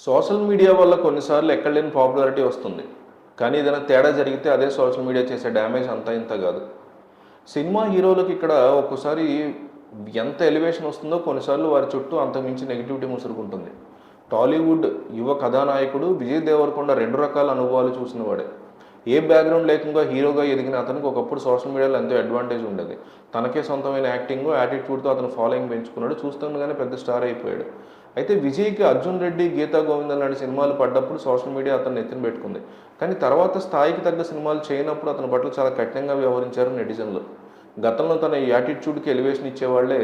Social media వల్ల కొన్నిసార్లు ఎక్కడ లేని పాపులారిటీ వస్తుంది. కానీ ఏదైనా తేడా జరిగితే అదే సోషల్ మీడియా చేసే డ్యామేజ్ అంతా ఇంత కాదు. సినిమా హీరోలకి ఇక్కడ ఒక్కోసారి ఎంత ఎలివేషన్ వస్తుందో కొన్నిసార్లు వారి చుట్టూ అంతకుమించి నెగిటివిటీ ముసురుకుంటుంది. టాలీవుడ్ యువ కథానాయకుడు విజయ్ దేవరకొండ 2 రకాల అనుభవాలు చూసిన వాడే. ఏ బ్యాక్గ్రౌండ్ లేకుండా హీరోగా ఎదిగిన అతనికి ఒకప్పుడు సోషల్ మీడియాలో ఎంతో అడ్వాంటేజ్ ఉండేది. తనకే సొంతమైన యాక్టింగ్, యాటిట్యూడ్తో అతను ఫాలోయింగ్ పెంచుకున్నాడు. చూస్తుండగానే పెద్ద స్టార్ అయిపోయాడు. అయితే విజయ్కి అర్జున్ రెడ్డి, గీతా గోవిందం లాంటి సినిమాలు పడ్డప్పుడు సోషల్ మీడియా అతన్ని ఎత్తిన పెట్టుకుంది. కానీ తర్వాత స్థాయికి తగ్గ సినిమాలు చేయనప్పుడు అతని పట్ల చాలా కఠినంగా వ్యవహరించారు నెటిజన్లు. గతంలో తన యాటిట్యూడ్కి ఎలివేషన్ ఇచ్చేవాళ్లే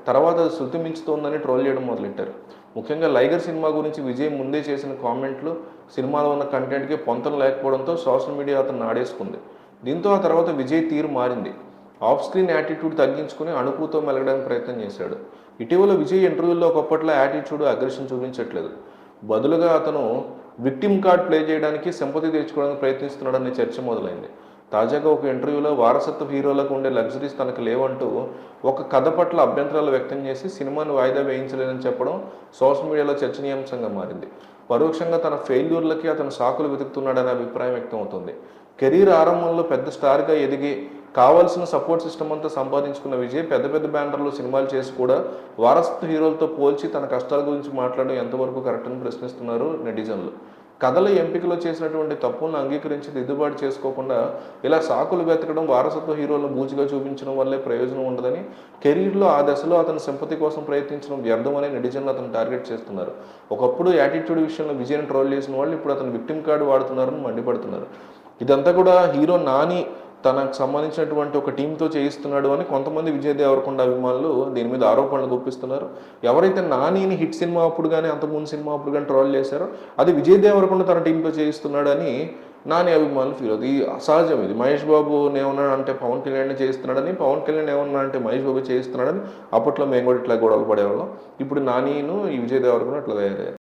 తర్వాత అది శృతి మించుతోందని ట్రోల్ చేయడం మొదలెట్టారు. ముఖ్యంగా లైగర్ సినిమా గురించి విజయ్ ముందే చేసిన కామెంట్లు సినిమాలో ఉన్న కంటెంట్కి పొంతన లేకపోవడంతో సోషల్ మీడియా అతన్ని ఆడేసుకుంది. దీంతో ఆ తర్వాత విజయ్ తీరు మారింది. ఆఫ్ స్క్రీన్ యాటిట్యూడ్ తగ్గించుకుని అణుకుతో మెలగడానికి ప్రయత్నం చేశాడు. ఇటీవల విజయ్ ఇంటర్వ్యూల్లో ఒకప్పట్లో యాటిట్యూడ్, అగ్రెషన్ చూపించట్లేదు. బదులుగా అతను విక్టిమ్ కార్డ్ ప్లే చేయడానికి, సింపతి తెచ్చుకోవడానికి ప్రయత్నిస్తున్నాడనే చర్చ మొదలైంది. తాజాగా ఒక ఇంటర్వ్యూలో వారసత్వ హీరోలకు ఉండే లగ్జరీస్ తనకు లేవంటూ ఒక కథ పట్ల అభ్యంతరాలు వ్యక్తం చేసి సినిమాను వాయిదా వేయించలేదని చెప్పడం సోషల్ మీడియాలో చర్చనీయాంశంగా మారింది. పరోక్షంగా తన ఫెయిల్యూర్లకి అతను సాకులు వెతుకుతున్నాడనే అభిప్రాయం వ్యక్తం అవుతుంది. కెరీర్ ఆరంభంలో పెద్ద స్టార్గా ఎదిగి కావాల్సిన సపోర్ట్ సిస్టమ్ అంతా సంపాదించుకున్న విజయ్ పెద్ద పెద్ద బ్యానర్లో సినిమాలు చేసి కూడా వారసత్వ హీరోలతో పోల్చి తన కష్టాల గురించి మాట్లాడడం ఎంతవరకు కరెక్ట్ అని ప్రశ్నిస్తున్నారు నెటిజన్లు. కథల ఎంపికలో చేసినటువంటి తప్పులను అంగీకరించి దిద్దుబాటు చేసుకోకుండా ఇలా సాకులు వెతకడం, వారసత్వ హీరోలను బూచిగా చూపించడం వల్లే ప్రయోజనం ఉండదని, కెరీర్లో ఆ దశలో అతను సింపతి కోసం ప్రయత్నించడం వ్యర్థమని నెటిజన్లు అతను టార్గెట్ చేస్తున్నారు. ఒకప్పుడు యాటిట్యూడ్ విషయంలో విజయ్ని ట్రోల్ చేసిన వాళ్ళు ఇప్పుడు అతను విక్టిమ్ కార్డు వాడుతున్నారని మండిపడుతున్నారు. ఇదంతా కూడా హీరో నాని తనకు సంబంధించినటువంటి ఒక టీంతో చేయిస్తున్నాడు అని కొంతమంది విజయ్ దేవరకొండ అభిమానులు దీని మీద ఆరోపణలు గుప్పిస్తున్నారు. ఎవరైతే నానిని హిట్ సినిమా అప్పుడు కానీ అంతకుముందు సినిమా అప్పుడు కానీ ట్రోల్ చేశారో అది విజయ్ దేవరకొండ తన టీంతో చేయిస్తున్నాడు అని నాని అభిమానులు ఫీల్ అవుతుంది. ఇది అసహజం. ఇది మహేష్ బాబు ఏమన్నా అంటే పవన్ కళ్యాణ్ చేయిస్తున్నాడని, పవన్ కళ్యాణ్ ఏమన్నా అంటే మహేష్ బాబు చేయిస్తున్నాడని అప్పట్లో మేము కూడా ఇట్లా గొడవలు పడేవాళ్ళం. ఇప్పుడు నానిను ఈ విజయ్ దేవరకొండ అట్లా తయారయ్యారు.